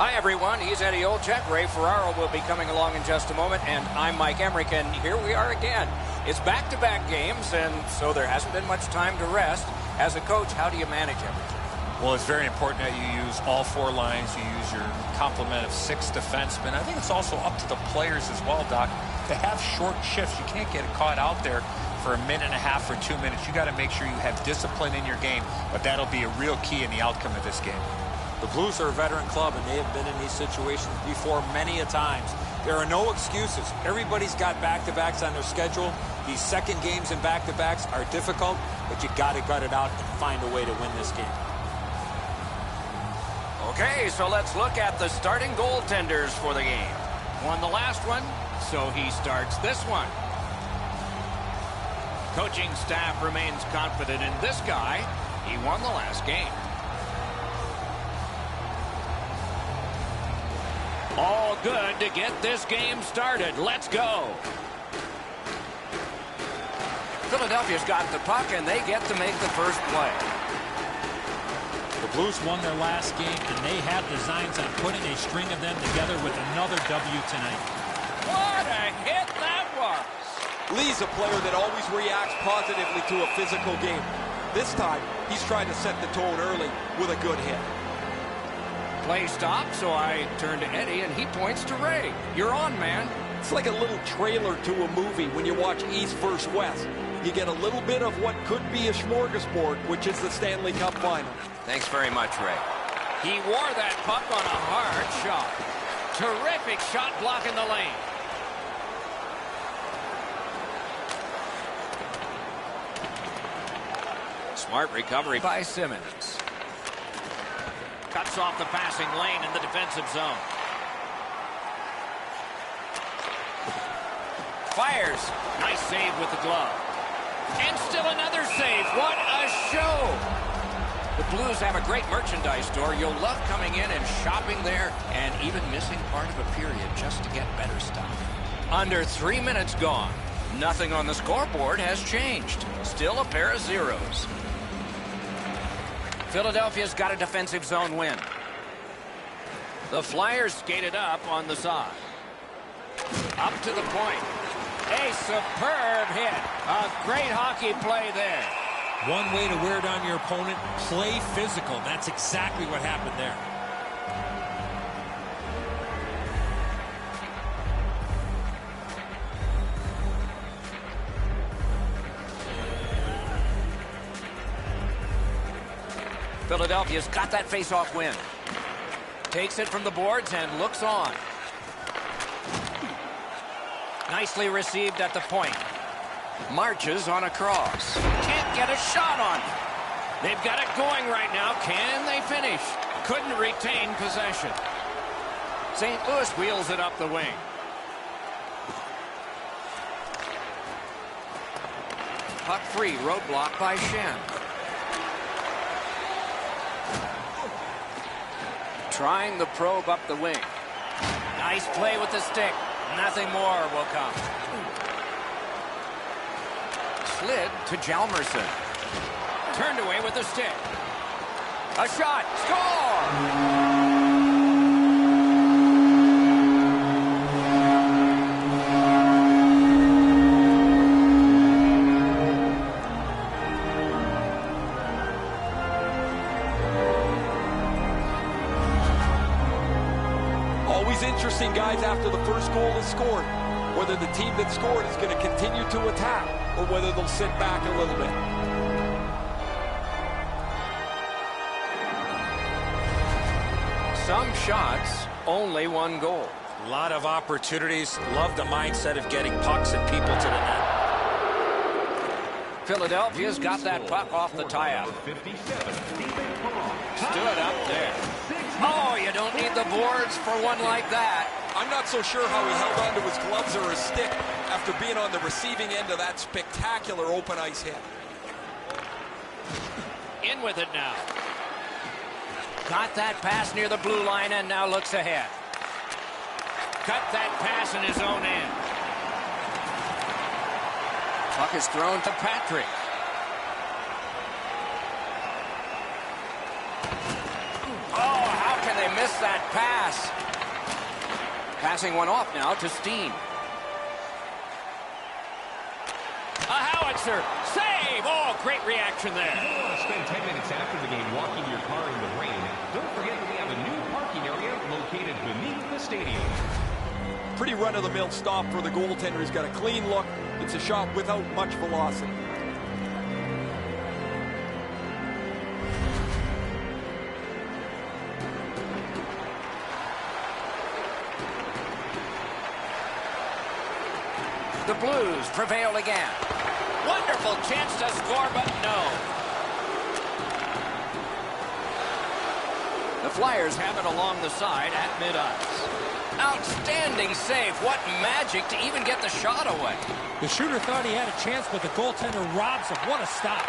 Hi, everyone. He's Eddie Olczyk. Ray Ferraro will be coming along in just a moment, and I'm Mike Emrick, and here we are again. It's back-to-back games, and so there hasn't been much time to rest. As a coach, how do you manage everything? Well, it's very important that you use all four lines. You use your complement of 6 defensemen. I think it's also up to the players as well, Doc, to have short shifts. You can't get caught out there for a minute and a half or 2 minutes. You got to make sure you have discipline in your game, but that'll be a real key in the outcome of this game. The Blues are a veteran club, and they have been in these situations before many a times. There are no excuses. Everybody's got back-to-backs on their schedule. These second games and back-to-backs are difficult, but you got to gut it out and find a way to win this game. Okay, so let's look at the starting goaltenders for the game. Won the last one, so he starts this one. Coaching staff remains confident in this guy. He won the last game. All good to get this game started. Let's go. Philadelphia's got the puck, and they get to make the first play. The Blues won their last game, and they have designs on putting a string of them together with another W tonight. What a hit that was! Lee's a player that always reacts positively to a physical game. This time, he's trying to set the tone early with a good hit. Play stopped, so I turn to Eddie, and he points to Ray. You're on, man. It's like a little trailer to a movie when you watch East vs. West. You get a little bit of what could be a smorgasbord, which is the Stanley Cup Final. Thanks very much, Ray. He wore that puck on a hard shot. Terrific shot blocking the lane. Smart recovery by Simmons. Cuts off the passing lane in the defensive zone. Fires. Nice save with the glove. And still another save. What a show. The Blues have a great merchandise store. You'll love coming in and shopping there and even missing part of a period just to get better stuff. Under 3 minutes gone. Nothing on the scoreboard has changed. Still a pair of zeros. Philadelphia's got a defensive zone win. The Flyers skated up on the side. Up to the point. A superb hit. A great hockey play there. One way to wear down your opponent, play physical. That's exactly what happened there. Philadelphia's got that face-off win. Takes it from the boards and looks on. Nicely received at the point. Marches on a cross. Can't get a shot on it. They've got it going right now. Can they finish? Couldn't retain possession. St. Louis wheels it up the wing. Puck free, roadblock by Shen. Trying the probe up the wing. Nice play with the stick. Nothing more will come. Slid to Hjalmarsson. Turned away with the stick. A shot. Score! Interesting, guys, after the first goal is scored, whether the team that scored is going to continue to attack or whether they'll sit back a little bit. Some shots, only one goal. A lot of opportunities. Love the mindset of getting pucks and people to the net. Philadelphia's got that puck off the tie-up. Stood up there. Oh, you don't need the boards for one like that. I'm not so sure how he held onto his gloves or his stick after being on the receiving end of that spectacular open ice hit. In with it now. Got that pass near the blue line and now looks ahead. Cut that pass in his own end. Puck is thrown to Patrick. Oh, how can they missed that pass. Passing one off now to Steen. A howitzer. Save! Oh, great reaction there. If you want to spend 10 minutes after the game walking your car in the rain, don't forget that we have a new parking area located beneath the stadium. Pretty run-of-the-mill stop for the goaltender. He's got a clean look. It's a shot without much velocity. The Blues prevail again. Wonderful chance to score, but no. The Flyers have it along the side at mid-ice. Outstanding save. What magic to even get the shot away. The shooter thought he had a chance, but the goaltender robs him. What a stop.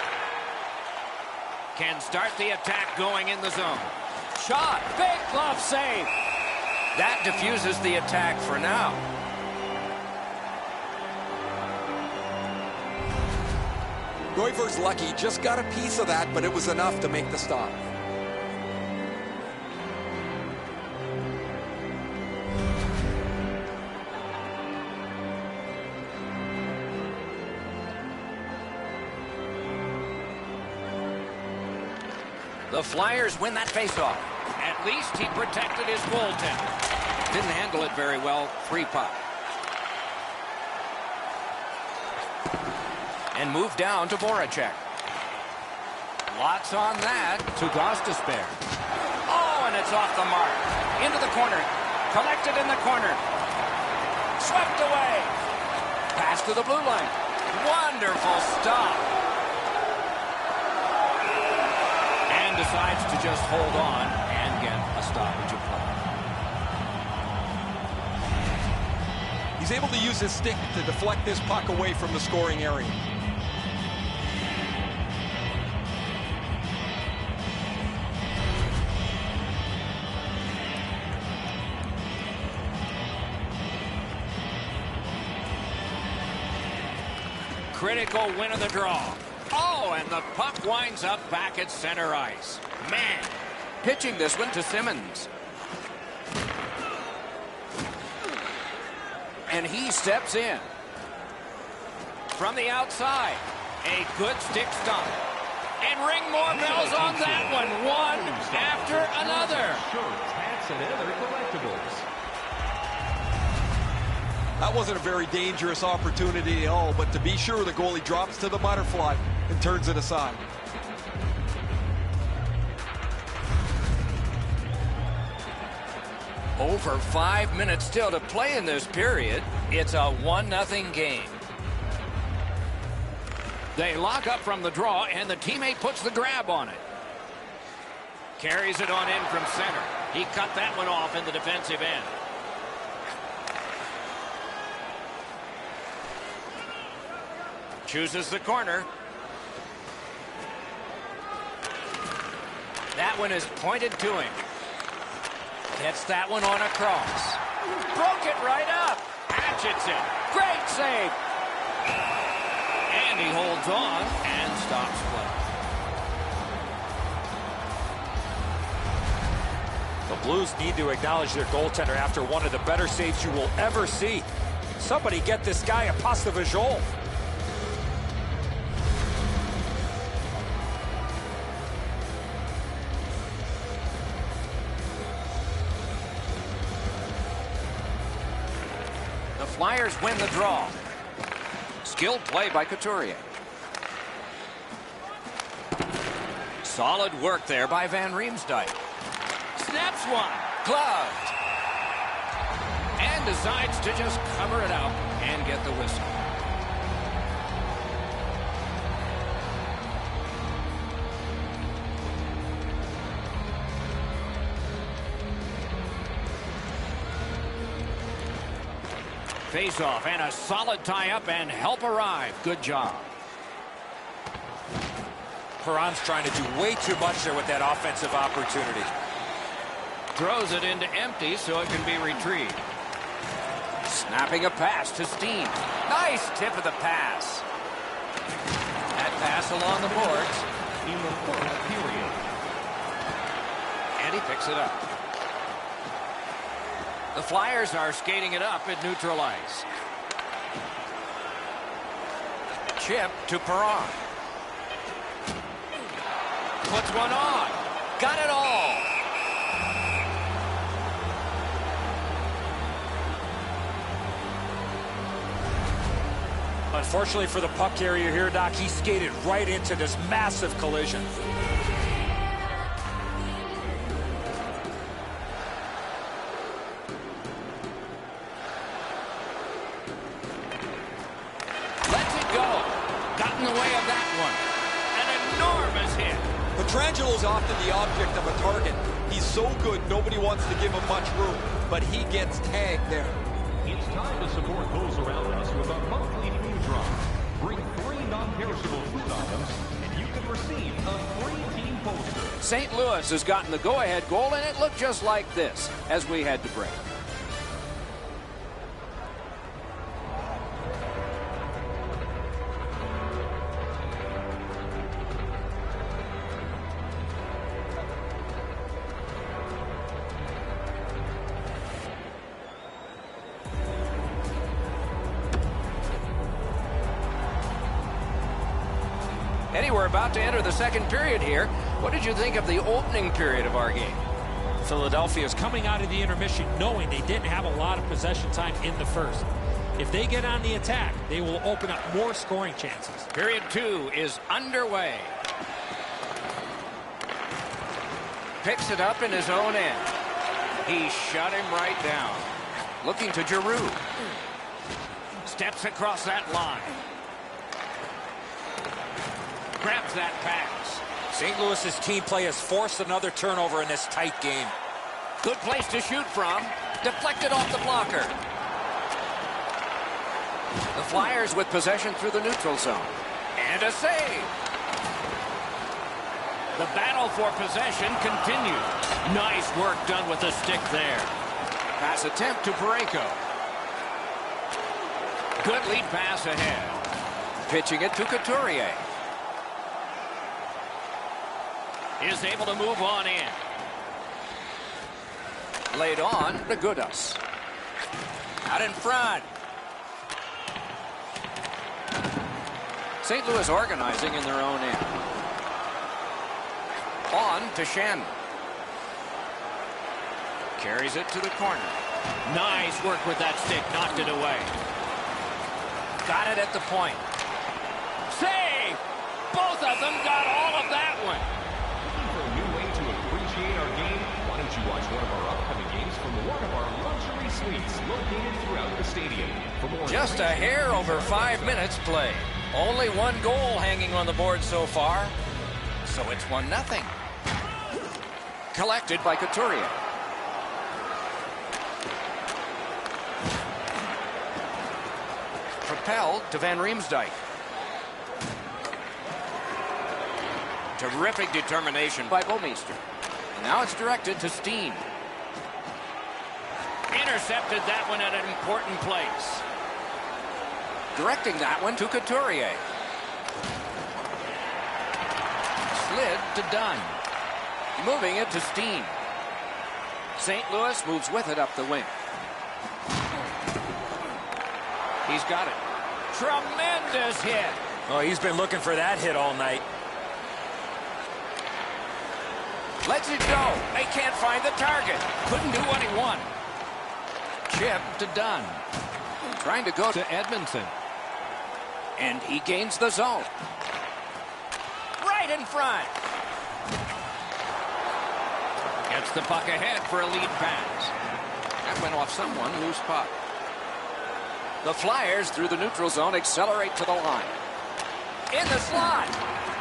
Can start the attack going in the zone. Shot. Big glove save. That diffuses the attack for now. Neuvir's lucky. Just got a piece of that, but it was enough to make the stop. The Flyers win that faceoff. At least he protected his goaltender. Didn't handle it very well. Free puck. And move down to Voracek. Lots on that to Gostisbehere. Oh, and it's off the mark. Into the corner. Collected in the corner. Swept away. Pass to the blue line. Wonderful stop. And decides to just hold on and get a stoppage of play. He's able to use his stick to deflect this puck away from the scoring area. Critical win of the draw. Oh, and the puck winds up back at center ice. Man, pitching this one to Simmons. And he steps in. From the outside, a good stick stump. And ring more bells on that one. One after another. Shirts, hats, and other collectibles. That wasn't a very dangerous opportunity at all, but to be sure, the goalie drops to the butterfly and turns it aside. Over 5 minutes still to play in this period. It's a 1-0 game. They lock up from the draw, and the teammate puts the grab on it. Carries it on in from center. He cut that one off in the defensive end. Chooses the corner. That one is pointed to him. Gets that one on across. Broke it right up. Hatchets it. Great save. And he holds on and stops play. The Blues need to acknowledge their goaltender after one of the better saves you will ever see. Somebody get this guy a pasta visual. Flyers win the draw. Skilled play by Couturier. Solid work there by Van Riemsdyk. Snaps one. Gloved. And decides to just cover it out and get the whistle. Face-off and a solid tie-up and help arrive. Good job. Perron's trying to do way too much there with that offensive opportunity. Throws it into empty so it can be retrieved. Snapping a pass to Steen. Nice tip of the pass. That pass along the boards. In the fourth period. And he picks it up. The Flyers are skating it up at neutral ice. Chip to Perron. Puts one on. Got it all. Unfortunately for the puck carrier here, Doc, he skated right into this massive collision. Lets it go. Got in the way of that one. An enormous hit. Pietrangelo's often the object of a target. He's so good, nobody wants to give him much room, but he gets tagged there. It's time to support those around us with a monthly food drive. Bring 3 non-perishable food items, and you can receive a free team poster. St. Louis has gotten the go-ahead goal, and it looked just like this as we had to break. Eddie, we're about to enter the second period here. What did you think of the opening period of our game? Philadelphia is coming out of the intermission knowing they didn't have a lot of possession time in the first. If they get on the attack, they will open up more scoring chances. Period 2 is underway. Picks it up in his own end. He shut him right down. Looking to Giroux. Steps across that line. Grabs that pass. St. Louis's team play has forced another turnover in this tight game. Good place to shoot from. Deflected off the blocker. The Flyers with possession through the neutral zone. And a save. The battle for possession continues. Nice work done with the stick there. Pass attempt to Parayko. Good lead pass ahead. Pitching it to Couturier. Is able to move on in. Laid on to Gudas. Out in front. St. Louis organizing in their own end. On to Shannon. Carries it to the corner. Nice work with that stick. Knocked it away. Got it at the point. Save! Both of them got all of that one. For a new way to appreciate our game, why don't you watch one of our upcoming games from one of our luxury suites located throughout the stadium. For more Just a hair over 5 minutes play. Only one goal hanging on the board so far. So it's 1-0. Collected by Couturier. Propelled to Van Riemsdyk. Terrific determination by Bouwmeester. Now it's directed to Steen. Intercepted that one at an important place. Directing that one to Couturier. Slid to Dunn. Moving it to Steen. St. Louis moves with it up the wing. He's got it. Tremendous hit. Oh, he's been looking for that hit all night. Lets it go. They can't find the target. Couldn't do what he wanted. Chip to Dunn. Trying to go to Edmondson. And he gains the zone. Right in front. Gets the puck ahead for a lead pass. That went off someone. Loose puck. The Flyers through the neutral zone accelerate to the line. In the slot.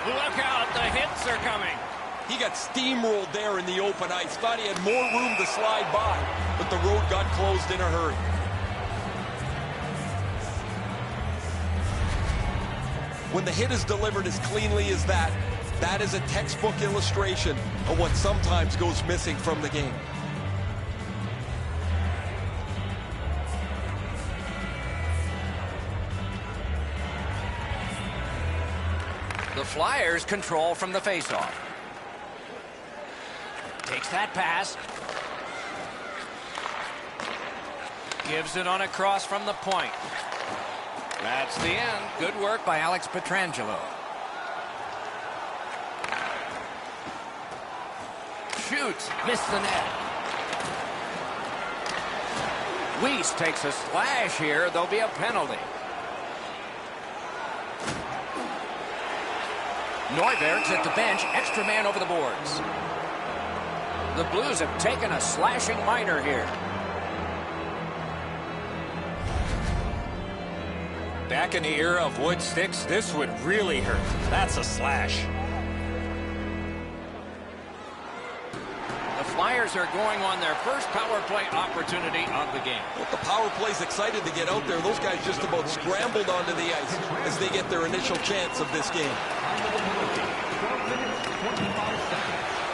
Look out. The hits are coming. He got steamrolled there in the open ice. Thought he had more room to slide by, but the road got closed in a hurry. When the hit is delivered as cleanly as that, that is a textbook illustration of what sometimes goes missing from the game. The Flyers control from the faceoff. Takes that pass. Gives it on a cross from the point. That's the end. Good work by Alex Pietrangelo. Shoots. Missed the net. Weiss takes a slash here. There'll be a penalty. Neuberg's at the bench. Extra man over the boards. The Blues have taken a slashing minor here. Back in the era of wood sticks, this would really hurt. That's a slash. The Flyers are going on their first power play opportunity of the game. Well, the power play's excited to get out there. Those guys just about scrambled onto the ice as they get their initial chance of this game.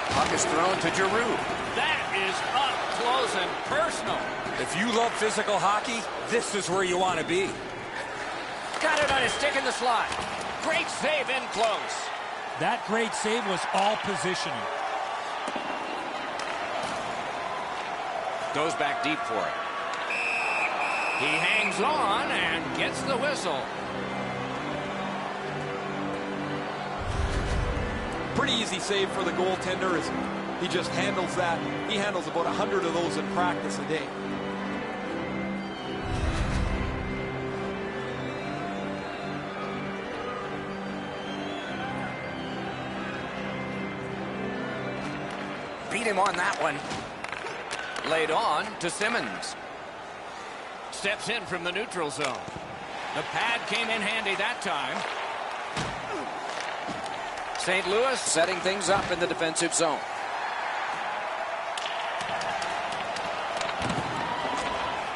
Puck is thrown to Giroux. That is up close and personal. If you love physical hockey, this is where you want to be. Got it on his stick in the slot. Great save in close. That great save was all positioning. Goes back deep for it. He hangs on and gets the whistle. Pretty easy save for the goaltender as he just handles that. He handles about 100 of those in practice a day. Beat him on that one. Laid on to Simmons. Steps in from the neutral zone. The pad came in handy that time. St. Louis setting things up in the defensive zone.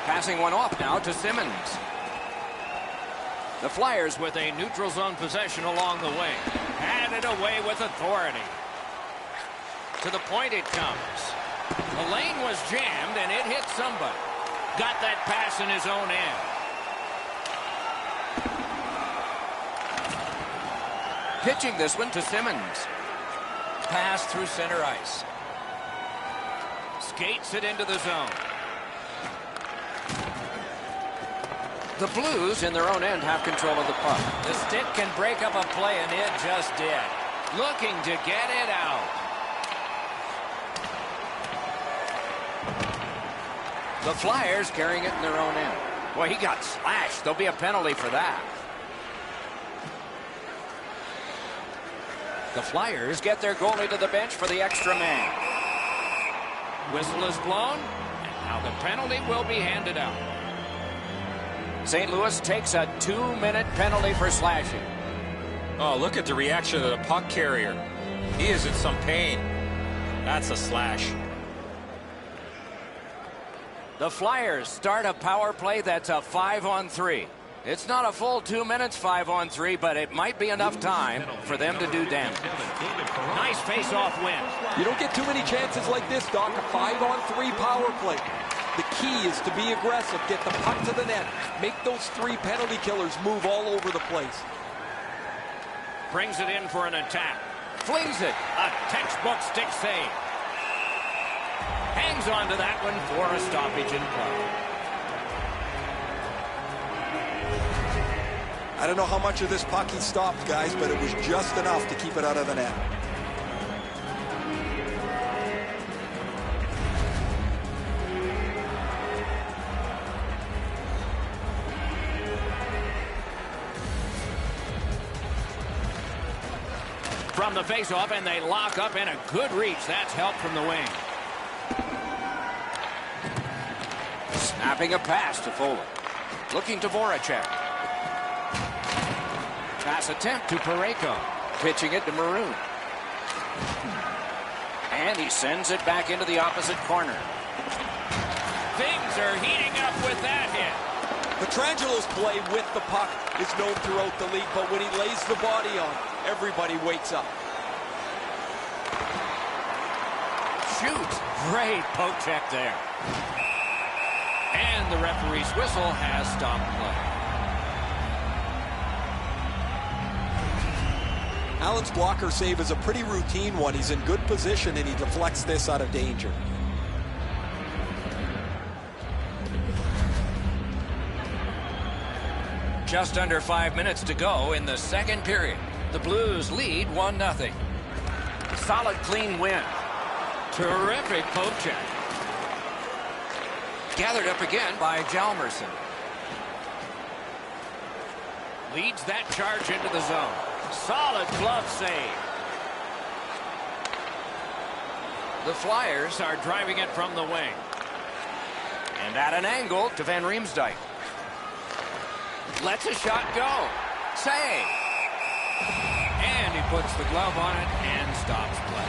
Passing one off now to Simmons. The Flyers with a neutral zone possession along the way. Had it away with authority. To the point it comes. The lane was jammed and it hit somebody. Got that pass in his own end. Pitching this one to Simmons. Pass through center ice. Skates it into the zone. The Blues in their own end have control of the puck. The stick can break up a play and it just did. Looking to get it out. The Flyers carrying it in their own end. Boy, he got slashed. There'll be a penalty for that. The Flyers get their goalie to the bench for the extra man. Whistle is blown, and now the penalty will be handed out. St. Louis takes a 2-minute penalty for slashing. Oh, look at the reaction of the puck carrier. He is in some pain. That's a slash. The Flyers start a power play that's a 5-on-3. It's not a full 2 minutes 5-on-3, but it might be enough time for them to do damage. Nice face-off win. You don't get too many chances like this, Doc. A 5-on-3 power play. The key is to be aggressive, get the puck to the net, make those 3 penalty killers move all over the place. Brings it in for an attack. Flings it. A textbook stick save. Hangs on to that one for a stoppage in play. I don't know how much of this puck he stopped, guys, but it was just enough to keep it out of the net. From the faceoff, and they lock up, and a good reach. That's help from the wing. Snapping a pass to Foley. Looking to Voracek. Pass attempt to Parayko. Pitching it to Maroon. And he sends it back into the opposite corner. Things are heating up with that hit. Pietrangelo's play with the puck is known throughout the league, but when he lays the body on, everybody wakes up. Shoots. Great poke check there. And the referee's whistle has stopped play. Allen's blocker save is a pretty routine one. He's in good position and he deflects this out of danger. Just under 5 minutes to go in the second period. The Blues lead 1-0. Solid, clean win. Terrific poke check. Gathered up again by Hjalmarsson. Leads that charge into the zone. Solid glove save. The Flyers are driving it from the wing. And at an angle to Van Riemsdyk. Lets a shot go. Save. And he puts the glove on it and stops play.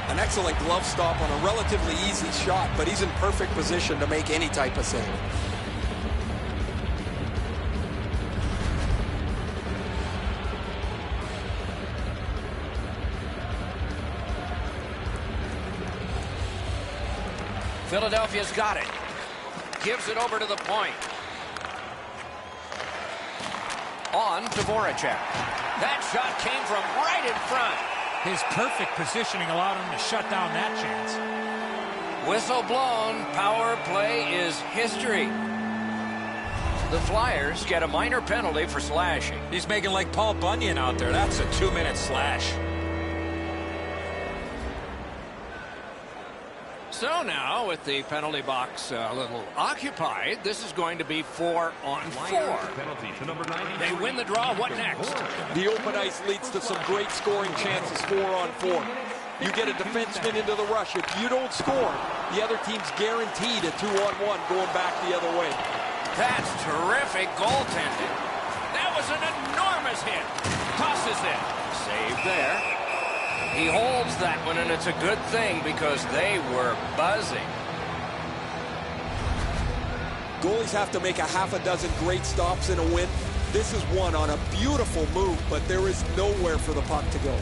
An excellent glove stop on a relatively easy shot, but he's in perfect position to make any type of save. Philadelphia's got it. Gives it over to the point. On to Voracek. That shot came from right in front. His perfect positioning allowed him to shut down that chance. Whistle blown. Power play is history. The Flyers get a minor penalty for slashing. He's making like Paul Bunyan out there. That's a 2-minute slash. So now, with the penalty box a little occupied, this is going to be 4-on-4. Penalty to number 93. They win the draw. What next? The open ice leads to some great scoring chances 4-on-4. You get a defenseman into the rush. If you don't score, the other team's guaranteed a 2-on-1 going back the other way. That's terrific goaltending. That was an enormous hit. Tosses it. Saved there. He holds that one, and it's a good thing because they were buzzing. Goalies have to make a half a dozen great stops in a win. This is one on a beautiful move, but there is nowhere for the puck to go.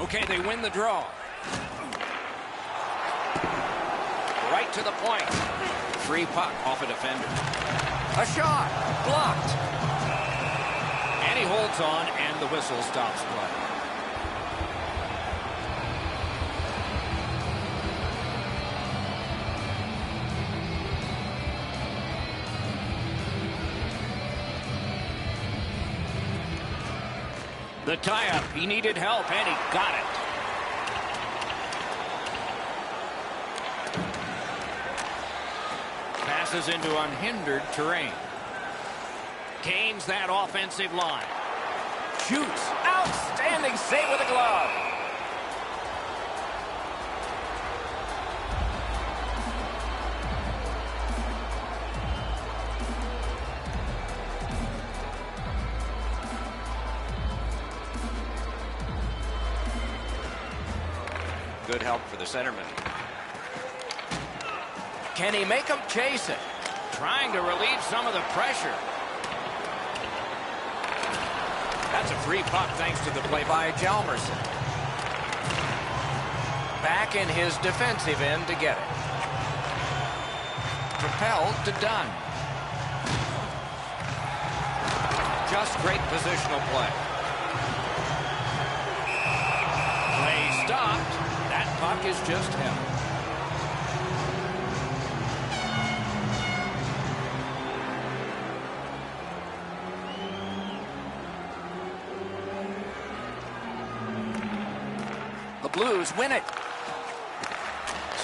Okay, they win the draw. Right to the point. Free puck off a defender. A shot. Blocked. And he holds on, and the whistle stops play. The tie-up. He needed help, and he got it. Passes into unhindered terrain. Gains that offensive line. Shoots. Outstanding save with a glove. Good help for the centerman. Can he make him chase it? Trying to relieve some of the pressure. That's a free puck thanks to the play by Hjalmarsson. Back in his defensive end to get it. Propelled to Dunn. Just great positional play. Play stopped. That puck is just held. The Blues win it.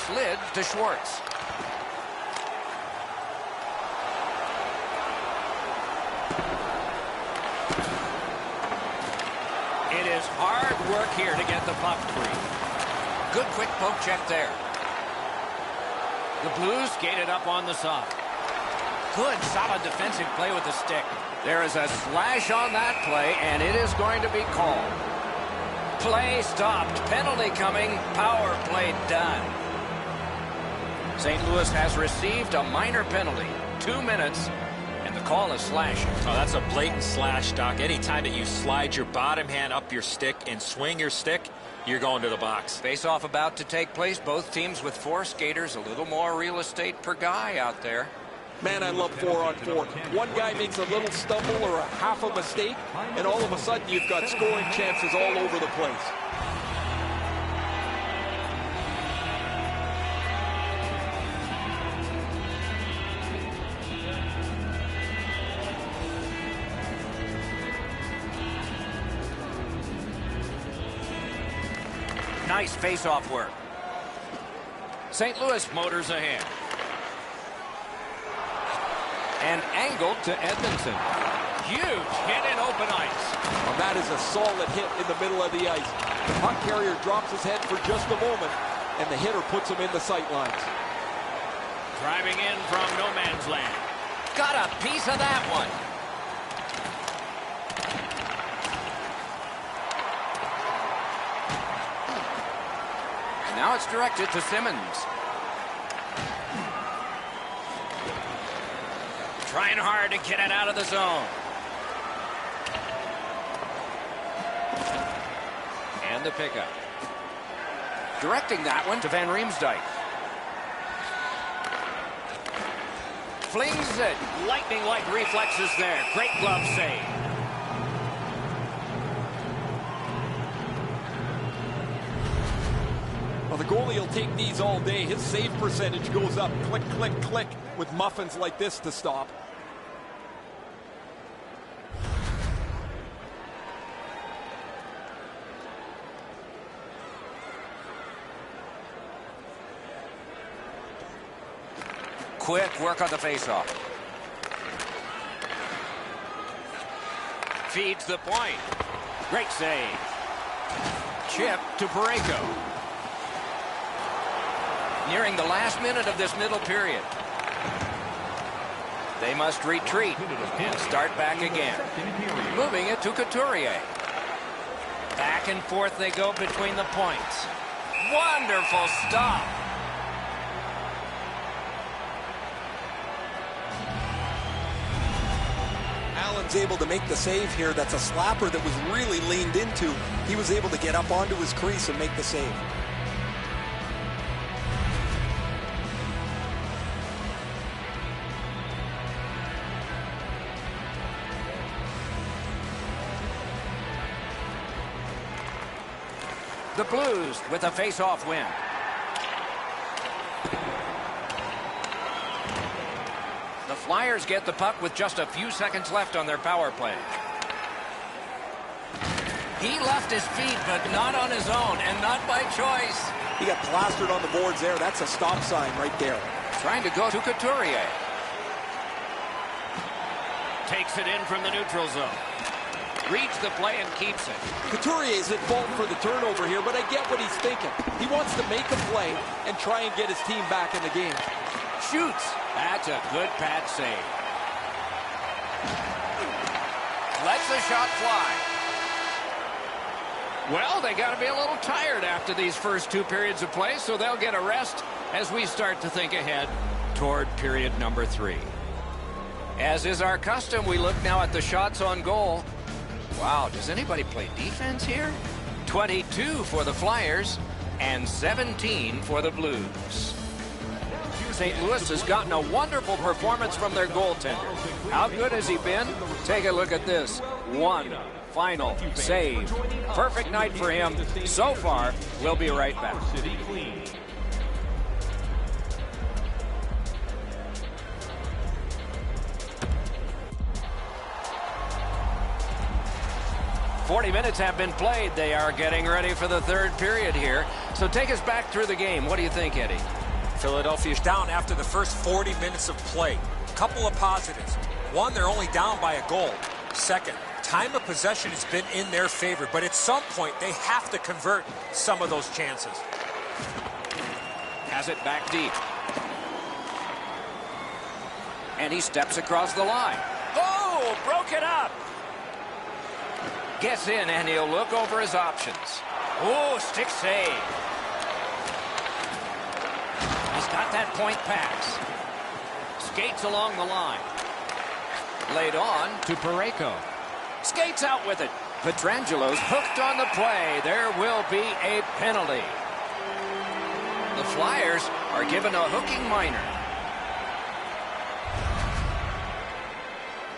Slid to Schwartz. It is hard work here to get the puck free. Good quick poke check there. The Blues skated up on the side. Good solid defensive play with the stick. There is a slash on that play, and it is going to be called. Play stopped. Penalty coming. Power play done. St. Louis has received a minor penalty. 2 minutes, and the call is slashing. Oh, that's a blatant slash, Doc. Anytime that you slide your bottom hand up your stick and swing your stick, you're going to the box. Face-off about to take place. Both teams with 4 skaters. A little more real estate per guy out there. Man, I love 4-on-4. One guy makes a little stumble or a half a mistake, and all of a sudden you've got scoring chances all over the place. Nice face-off work. St. Louis motors ahead. And angled to Edmondson. Huge hit in open ice. Well, that is a solid hit in the middle of the ice. The puck carrier drops his head for just a moment, and the hitter puts him in the sight lines. Driving in from no man's land. Got a piece of that one. Now it's directed to Simmons. Trying hard to get it out of the zone. And the pickup. Directing that one to Van Riemsdyk. Flings it. Lightning-like reflexes there. Great glove save. Well, the goalie will take these all day. His save percentage goes up. Click, click, click with muffins like this to stop. Quick work on the faceoff. Feeds the point. Great save. Chip to Parayko. Nearing the last minute of this middle period. They must retreat and start back again. Moving it to Couturier. Back and forth they go between the points. Wonderful stop. Allen's able to make the save here. That's a slapper that was really leaned into. He was able to get up onto his crease and make the save. The Blues with a face-off win. The Flyers get the puck with just a few seconds left on their power play. He left his feet, but not on his own, and not by choice. He got plastered on the boards there. That's a stop sign right there. Trying to go to Couturier. Takes it in from the neutral zone. Reads the play and keeps it. Couturier's at fault for the turnover here, but I get what he's thinking. He wants to make a play and try and get his team back in the game. Shoots. That's a good pad save. Lets the shot fly. Well, they got to be a little tired after these first two periods of play, so they'll get a rest as we start to think ahead toward period number 3. As is our custom, we look now at the shots on goal. Wow, does anybody play defense here? 22 for the Flyers and 17 for the Blues. St. Louis has gotten a wonderful performance from their goaltender. How good has he been? Take a look at this. One final save. Perfect night for him so far. We'll be right back. 40 minutes have been played. They are getting ready for the third period here. So take us back through the game. What do you think, Eddie? Philadelphia's down after the first 40 minutes of play. Couple of positives. One, they're only down by a goal. Second, time of possession has been in their favor, but at some point they have to convert some of those chances. Has it back deep. And he steps across the line. Oh, broke it up. Gets in, and he'll look over his options. Oh, stick save. He's got that point pass. Skates along the line. Laid on to Parayko. Skates out with it. Petrangelo's hooked on the play. There will be a penalty. The Flyers are given a hooking minor.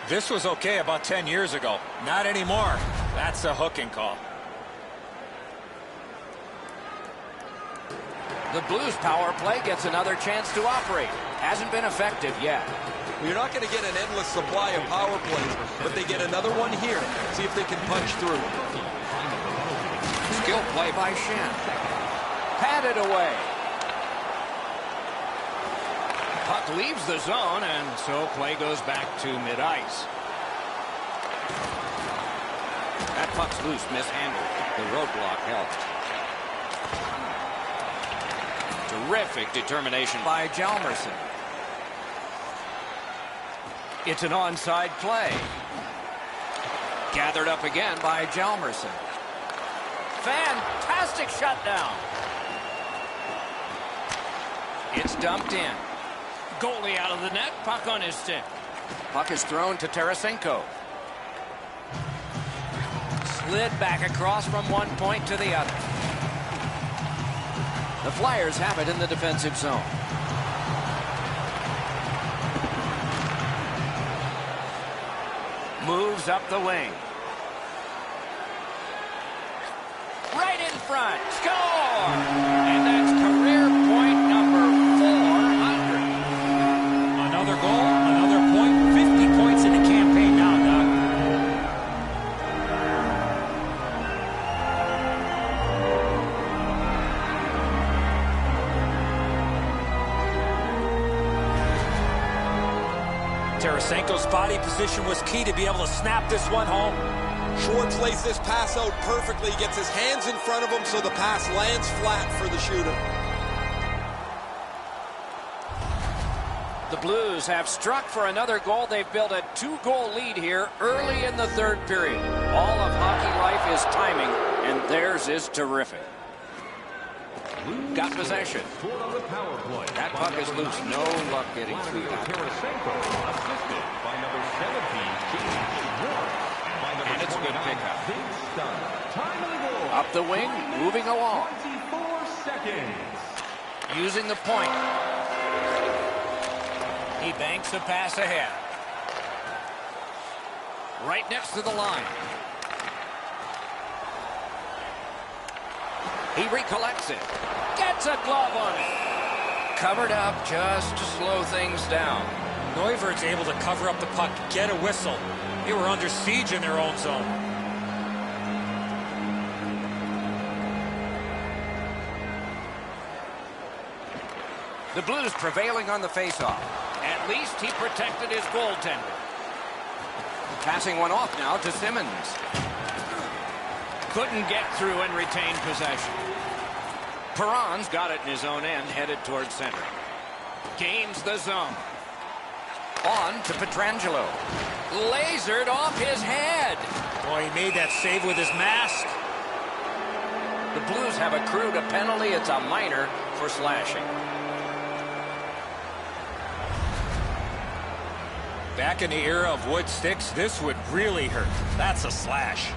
This was okay about 10 years ago. Not anymore. That's a hooking call. The Blues power play gets another chance to operate. Hasn't been effective yet. You're not going to get an endless supply of power plays, but they get another one here. See if they can punch through. Skill play by Schenn. Patted away. Puck leaves the zone, and so play goes back to mid-ice. That puck's loose, mishandled. The roadblock helped. Terrific determination by Hjalmarsson. It's an onside play. Gathered up again by Hjalmarsson. Fantastic shutdown. It's dumped in. Goalie out of the net, puck on his stick. Puck is thrown to Tarasenko. Slid back across from one point to the other. The Flyers have it in the defensive zone. Moves up the wing. Right in front. Score! And that's career point number 400. Another goal, another point, 50 points in the campaign now, Doc. Tarasenko's body position was key to be able to snap this one home. Schwartz lays this pass out perfectly, gets his hands in front of him so the pass lands flat for the shooter. The Blues have struck for another goal. They've built a 2-goal lead here early in the third period. All of hockey life is timing, and theirs is terrific. Got possession. That puck is loose. No luck getting through that. Assisted by number 17, James Schwartz. And it's a good pickup. Time of the goal. Up the wing, moving along. 24 seconds. Using the point. He banks a pass ahead. Right next to the line. He recollects it. Gets a glove on it. Covered up just to slow things down. Neuvirth's able to cover up the puck, get a whistle. They were under siege in their own zone. The Blues prevailing on the faceoff. At least he protected his goaltender. Passing one off now to Simmons. Couldn't get through and retain possession. Perron's got it in his own end, headed towards center. Gains the zone. On to Pietrangelo. Lasered off his head. Boy, he made that save with his mask. The Blues have accrued a penalty. It's a minor for slashing. Back in the era of wood sticks, this would really hurt. That's a slash.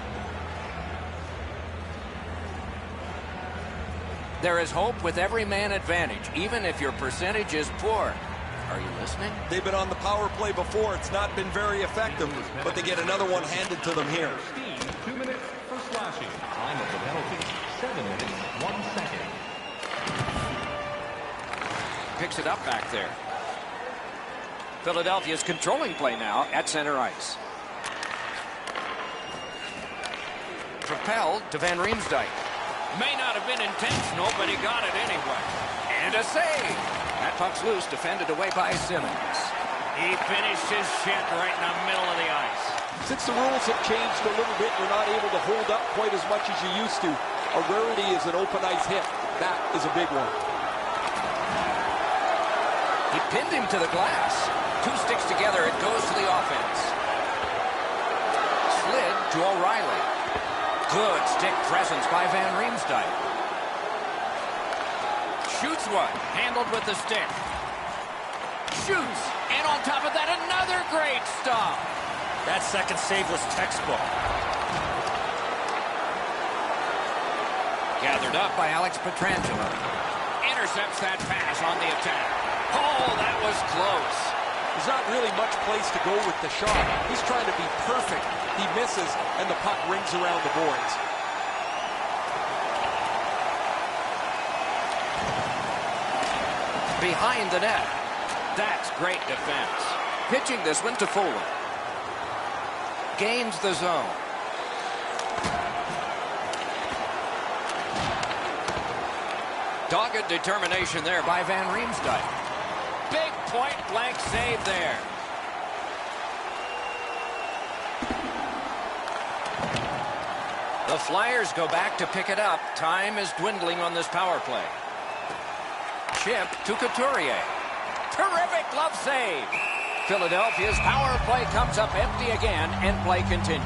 There is hope with every man advantage, even if your percentage is poor. Are you listening? They've been on the power play before. It's not been very effective, but they get another one handed to them here. 2 minutes for slashing. Time of the penalty, 7 minutes, 1 second. Picks it up back there. Philadelphia's controlling play now at center ice. Propelled to Van Riemsdyk. May not have been intentional, but he got it anyway. And a save. That puck's loose, defended away by Simmons. He finished his shit right in the middle of the ice. Since the rules have changed a little bit, you're not able to hold up quite as much as you used to. A rarity is an open ice hit. That is a big one. He pinned him to the glass. 2 sticks together, it goes to the offense. Slid to O'Reilly. Good stick presence by Van Riemsdyk. Shoots one, handled with the stick. Shoots, and on top of that, another great stop. That second save was textbook. Gathered up by Alex Pietrangelo. Intercepts that pass on the attack. Oh, that was close. There's not really much place to go with the shot. He's trying to be perfect. He misses, and the puck rings around the boards. Behind the net. That's great defense. Pitching this one to Foley. Gains the zone. Dogged determination there by Van Riemsdyk. Big point-blank save there. The Flyers go back to pick it up. Time is dwindling on this power play. Chip to Couturier. Terrific glove save. Philadelphia's power play comes up empty again, and play continues.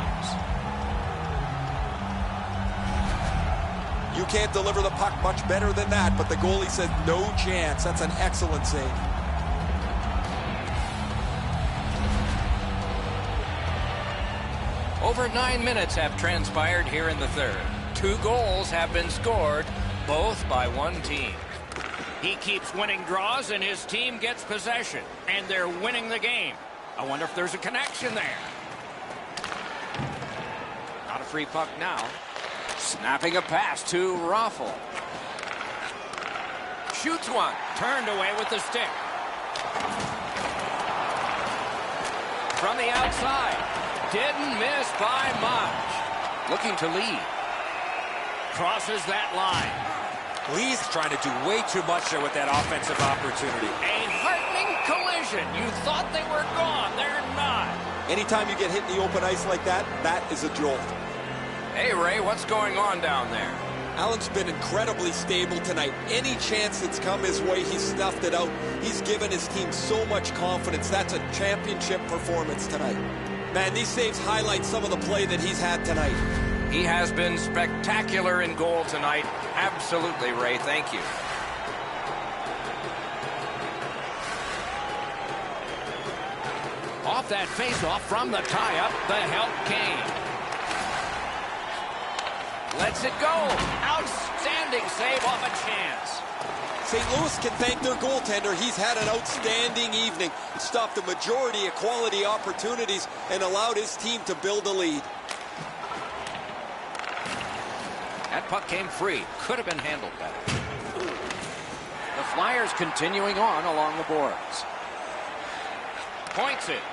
You can't deliver the puck much better than that, but the goalie said no chance. That's an excellent save. Over 9 minutes have transpired here in the third. 2 goals have been scored, both by one team. He keeps winning draws, and his team gets possession, and they're winning the game. I wonder if there's a connection there. Not a free puck now. Snapping a pass to Raffl. Shoots one. Turned away with the stick. From the outside. Didn't miss by much. Looking to lead. Crosses that line. Lee's trying to do way too much there with that offensive opportunity. A heartening collision. You thought they were gone. They're not. Anytime you get hit in the open ice like that, that is a jolt. Hey, Ray, what's going on down there? Allen's been incredibly stable tonight. Any chance that's come his way, he's snuffed it out. He's given his team so much confidence. That's a championship performance tonight. Man, these saves highlight some of the play that he's had tonight. He has been spectacular in goal tonight. Absolutely, Ray. Thank you. Off that faceoff from the tie-up, the help came. Lets it go. Outstanding save off a chance. St. Louis can thank their goaltender. He's had an outstanding evening. Stopped the majority of quality opportunities and allowed his team to build a lead. That puck came free. Could have been handled better. The Flyers continuing on along the boards. Points it.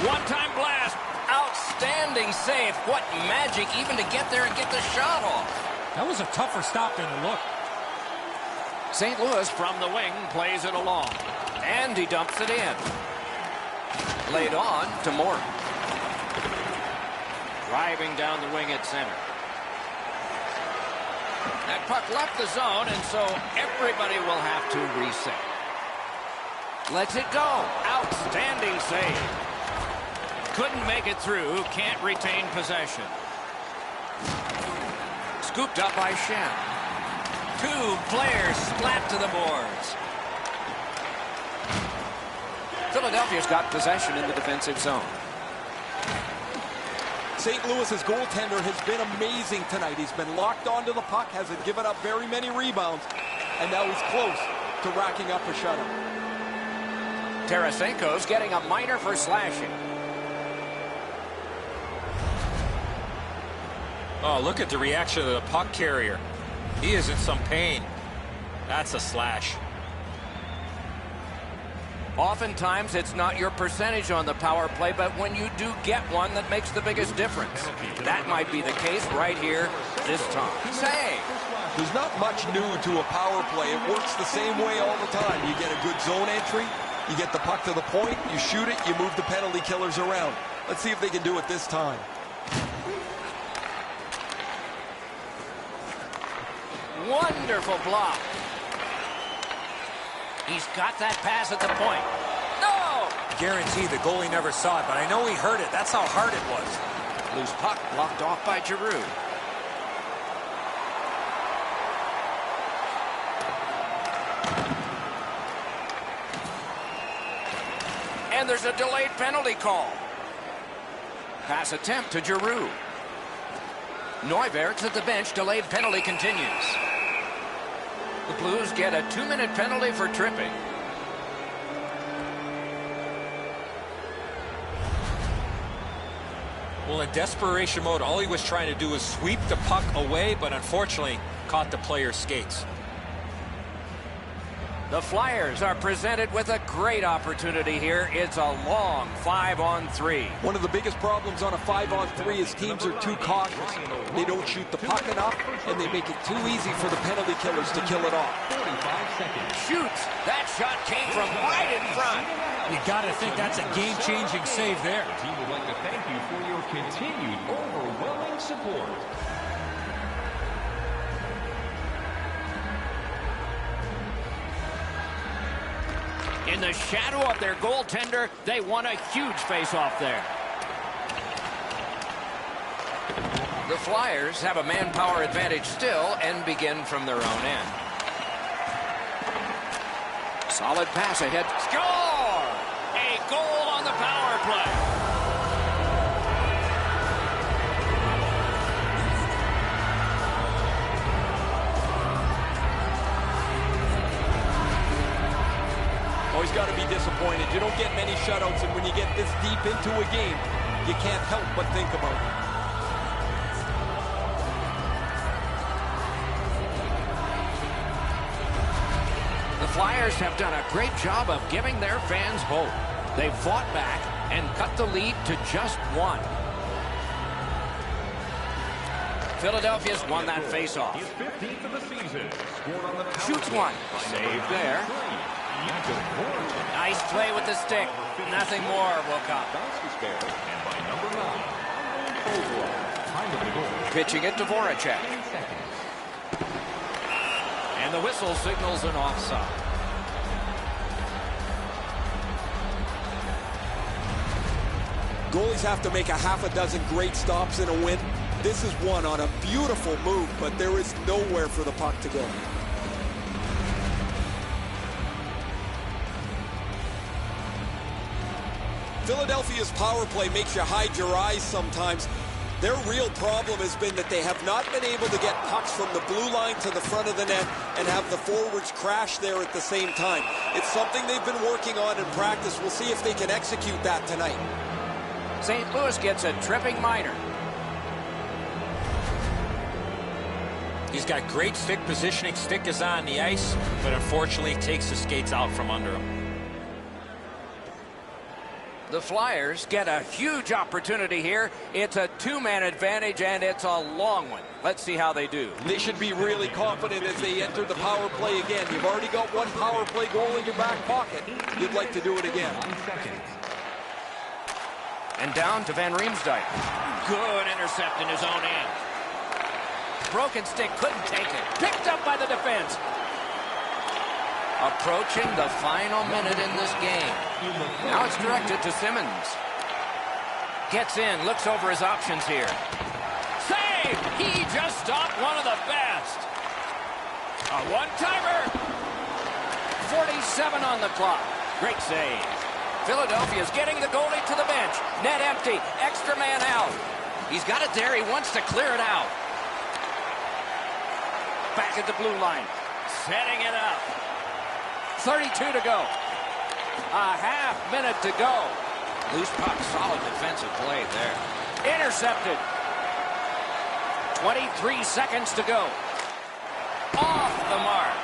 One-time blast. Outstanding save. What magic even to get there and get the shot off. That was a tougher stop than it looked. St. Louis from the wing plays it along. And he dumps it in. Laid on to Morton. Driving down the wing at center. That puck left the zone, and so everybody will have to reset. Lets it go. Outstanding save. Couldn't make it through. Can't retain possession. Scooped up by Shen. 2 players splat to the boards. Philadelphia's got possession in the defensive zone. St. Louis's goaltender has been amazing tonight. He's been locked onto the puck, hasn't given up very many rebounds, and now he's close to racking up a shutout. Tarasenko's getting a minor for slashing. Oh, look at the reaction of the puck carrier. He is in some pain. That's a slash. Oftentimes, it's not your percentage on the power play, but when you do get one, that makes the biggest difference. That might be the case right here this time. Save. There's not much new to a power play. It works the same way all the time. You get a good zone entry, you get the puck to the point, you shoot it, you move the penalty killers around. Let's see if they can do it this time. Wonderful block. He's got that pass at the point. No! Guarantee the goalie never saw it, but I know he heard it. That's how hard it was. Loose puck blocked off by Giroux. And there's a delayed penalty call. Pass attempt to Giroux. Neuwert's at the bench. Delayed penalty continues. The Blues get a 2-minute penalty for tripping. Well, in desperation mode, all he was trying to do was sweep the puck away, but unfortunately caught the player's skates. The Flyers are presented with a great opportunity here. It's a long 5-on-3. One of the biggest problems on a 5-on-3 is teams are too cautious. They don't shoot the puck enough, and they make it too easy for the penalty killers to kill it off. 45 seconds. Shoots. That shot came from right in front. You got to think that's a game-changing save there. The team would like to thank you for your continued overwhelming support. In the shadow of their goaltender, they won a huge face-off there. The Flyers have a manpower advantage still and begin from their own end. Solid pass ahead. Score! A goal on the power play. Always got to be disappointed. You don't get many shutouts, and when you get this deep into a game, you can't help but think about it. The Flyers have done a great job of giving their fans hope. They've fought back and cut the lead to just one. Philadelphia's won that faceoff. His 15th of the season. Scored on the power Shoots play one. by Save number there. 23, Voracek. Nice play with the stick. Nothing more will come. And by number 9, Kozlov. Time of the goal. Pitching it to Voracek. 10 seconds. And the whistle signals an offside. Goalies have to make a half a dozen great stops in a win. This is one on a beautiful move, but there is nowhere for the puck to go. Philadelphia's power play makes you hide your eyes sometimes. Their real problem has been that they have not been able to get pucks from the blue line to the front of the net and have the forwards crash there at the same time. It's something they've been working on in practice. We'll see if they can execute that tonight. St. Louis gets a tripping minor. He's got great stick positioning. Stick is on the ice, but unfortunately takes the skates out from under him. The Flyers get a huge opportunity here. It's a two-man advantage, and it's a long one. Let's see how they do. They should be really confident as they enter the power play again. You've already got one power play goal in your back pocket. You'd like to do it again. 9 seconds. And down to Van Riemsdyk. Good intercept in his own end. Broken stick, couldn't take it. Picked up by the defense. Approaching the final minute in this game. Now it's directed to Simmons. Gets in, looks over his options here. Save! He just stopped one of the best. A one-timer. 47 on the clock. Great save. Philadelphia's getting the goalie to the bench. Net empty. Extra man out. He's got it there. He wants to clear it out. Back at the blue line. Setting it up. 32 to go. A half minute to go. Loose puck. Solid defensive play there. Intercepted. 23 seconds to go. Off the mark.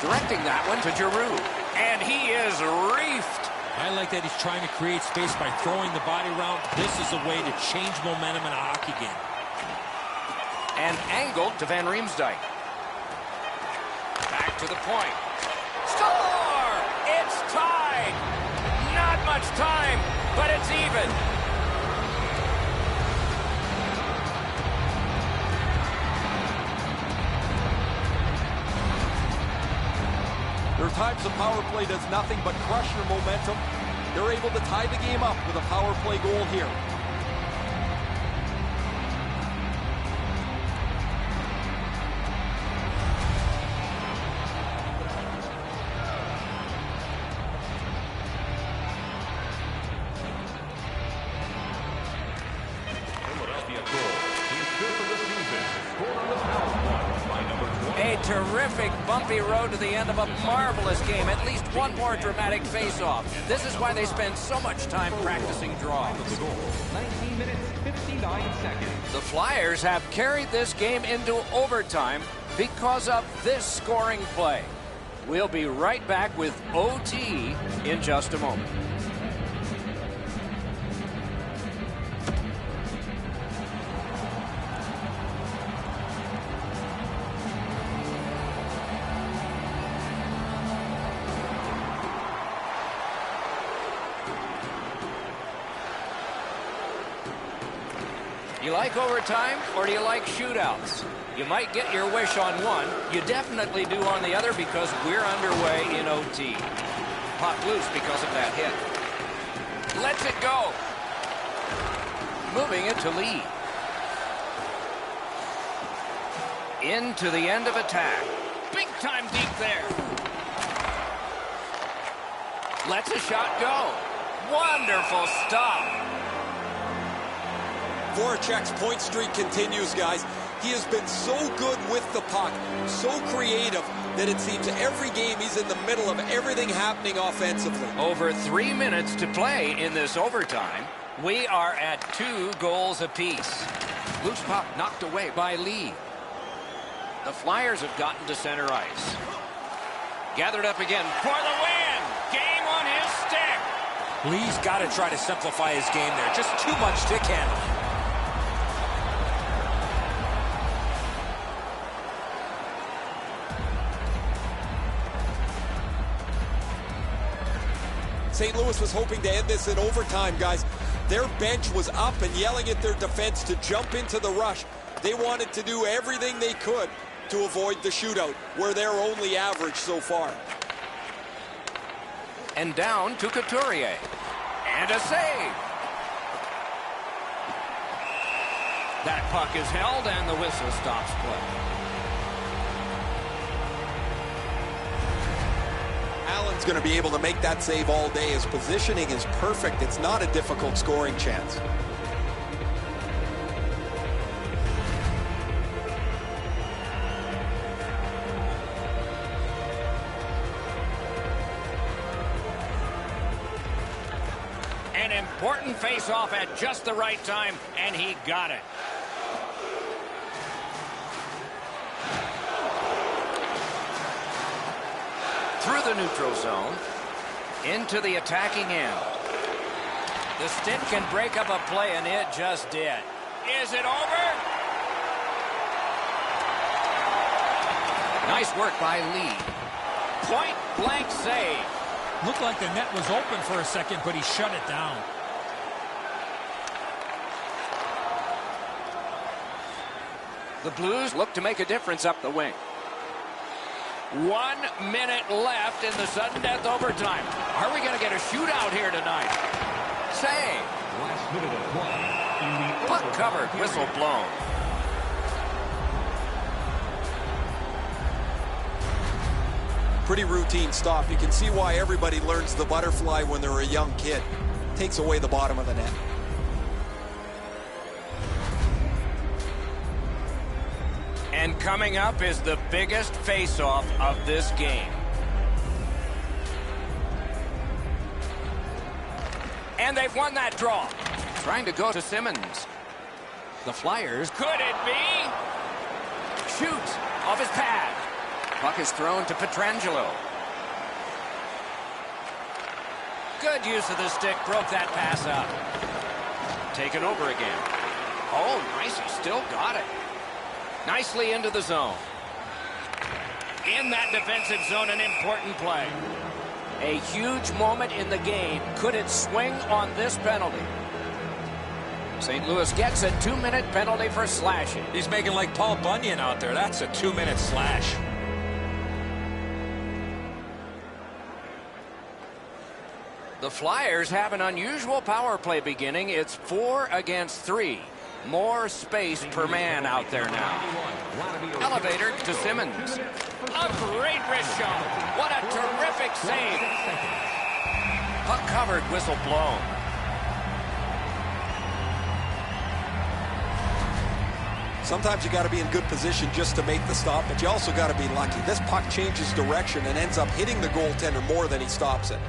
Directing that one to Giroux. And he is reefed. I like that he's trying to create space by throwing the body around. This is a way to change momentum in a hockey game. And angled to Van Riemsdyk. Back to the point. Score! It's tied. Not much time, but it's even. There are times the power play does nothing but crush your momentum. They're able to tie the game up with a power play goal here. Philadelphia goal. His 5th of the season. Scored on the power play by number 20. A a terrific bumpy road to the end of a marvelous game. At least one more dramatic face-off. This is why they spend so much time practicing draws. The goal, 19 minutes, 59 seconds. The Flyers have carried this game into overtime because of this scoring play. We'll be right back with OT in just a moment. You like overtime, or do you like shootouts? You might get your wish on one. You definitely do on the other because we're underway in OT. Puck loose because of that hit. Lets it go. Moving it to Lee. Into the end of attack. Big time deep there. Lets a shot go. Wonderful stop. Voracek's point streak continues, guys. He has been so good with the puck, so creative, that it seems every game he's in the middle of everything happening offensively. Over 3 minutes to play in this overtime. We are at 2 goals apiece. Loose puck knocked away by Lee. The Flyers have gotten to center ice. Gathered up again for the win. Game on his stick. Lee's got to try to simplify his game there. Just too much stick handling. St. Louis was hoping to end this in overtime, guys. Their bench was up and yelling at their defense to jump into the rush. They wanted to do everything they could to avoid the shootout, where they're only average so far. And down to Couturier. And a save. That puck is held and the whistle stops play. Allen's going to be able to make that save all day. His positioning is perfect. It's not a difficult scoring chance. An important face-off at just the right time, and he got it. Through the neutral zone, into the attacking end. The stick can break up a play, and it just did. Is it over? Nice work by Lee. Point-blank save. Looked like the net was open for a second, but he shut it down. The Blues look to make a difference up the wing. 1 minute left in the sudden death overtime. Are we going to get a shootout here tonight? Save. Last minute of play in the Puck covered, whistle blown. Pretty routine stop. You can see why everybody learns the butterfly when they're a young kid. Takes away the bottom of the net. And coming up is the biggest face-off of this game. And they've won that draw. Trying to go to Simmons. The Flyers. Could it be? Shoots off his pad. Puck is thrown to Pietrangelo. Good use of the stick. Broke that pass up. Taken over again. Oh, nice. He still got it. Nicely into the zone. In that defensive zone, an important play. A huge moment in the game. Could it swing on this penalty? St. Louis gets a 2-minute penalty for slashing. He's making like Paul Bunyan out there. That's a 2-minute slash. The Flyers have an unusual power play beginning. It's 4 against 3. More space per man out there now. Elevator to Simmons. A great wrist shot. What a terrific save. Puck covered, whistle blown. Sometimes you got to be in good position just to make the stop, but you also got to be lucky. This puck changes direction and ends up hitting the goaltender more than he stops it.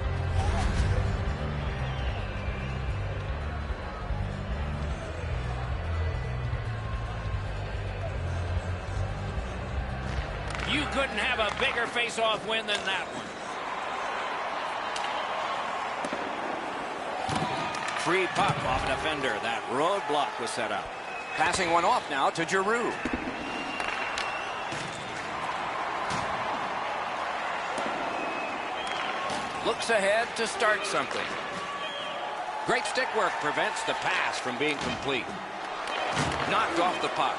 You couldn't have a bigger face-off win than that one. Free puck off a defender. That roadblock was set up. Passing one off now to Giroux. Looks ahead to start something. Great stick work prevents the pass from being complete. Knocked off the puck.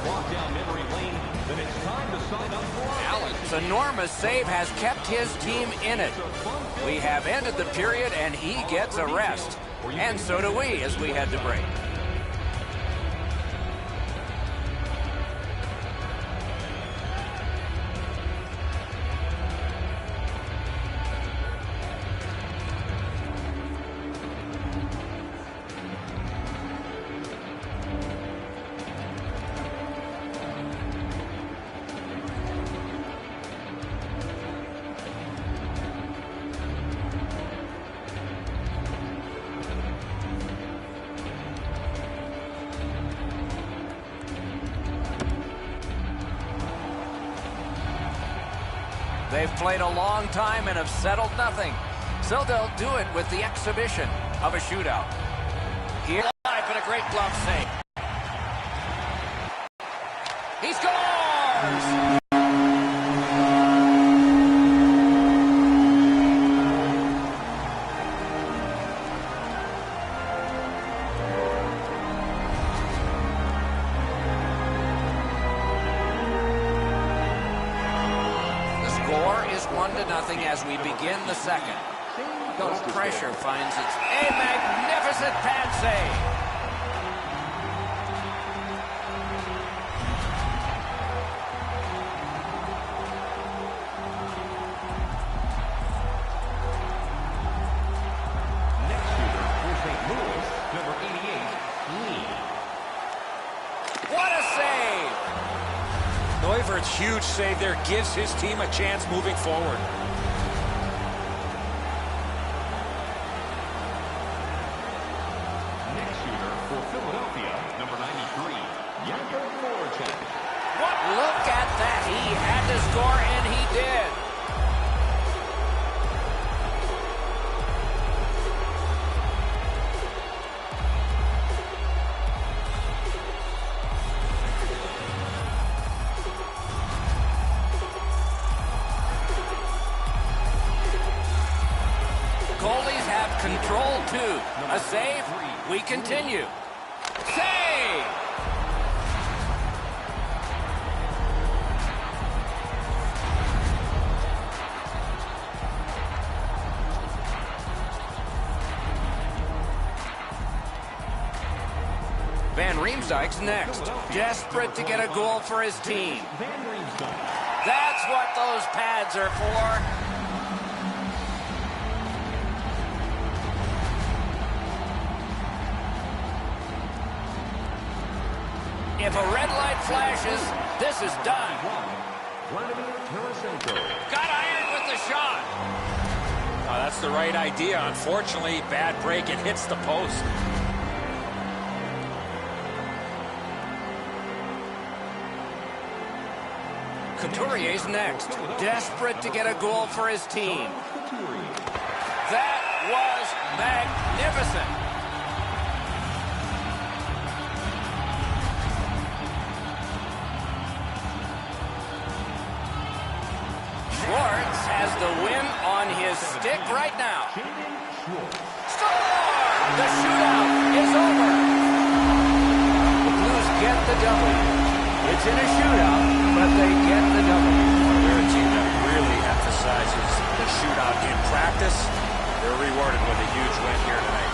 Walk down memory lane, then it's time to sign up for Allen's enormous save has kept his team in it. We have ended the period, and he gets a rest. And so do we as we head to break. They've played a long time and have settled nothing. So they'll do it with the exhibition of a shootout. Here, live and a great glove save. He scores! As we begin the second. No pressure finds its a magnificent pad save. next shooter for St. Louis, number 88, Lee. What a save! Neuvirth's huge save there gives his team a chance moving forward. Look at that. He had to score, and he did. Goalies have control, too. A save. We continue. Save! Van Riemsdyk's next. Desperate to get a goal for his team. That's what those pads are for. If a red light flashes, this is done. Got iron with the shot. That's the right idea. Unfortunately, bad break. It hits the post. Couturier's next. Desperate to get a goal for his team. That was magnificent. Schwartz has the win on his stick right now. Score! The shootout is over. The Blues get the W. It's in a shootout, but they get the W. They're a team that really emphasizes the shootout in practice. They're rewarded with a huge win here tonight.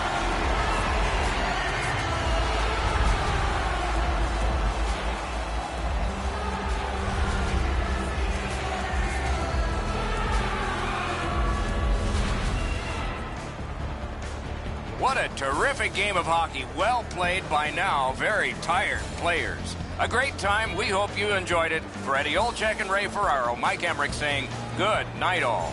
What a terrific game of hockey. Well played by now very tired players. A great time. We hope you enjoyed it. For Eddie Olczyk and Ray Ferraro, Mike Emmerich saying good night all.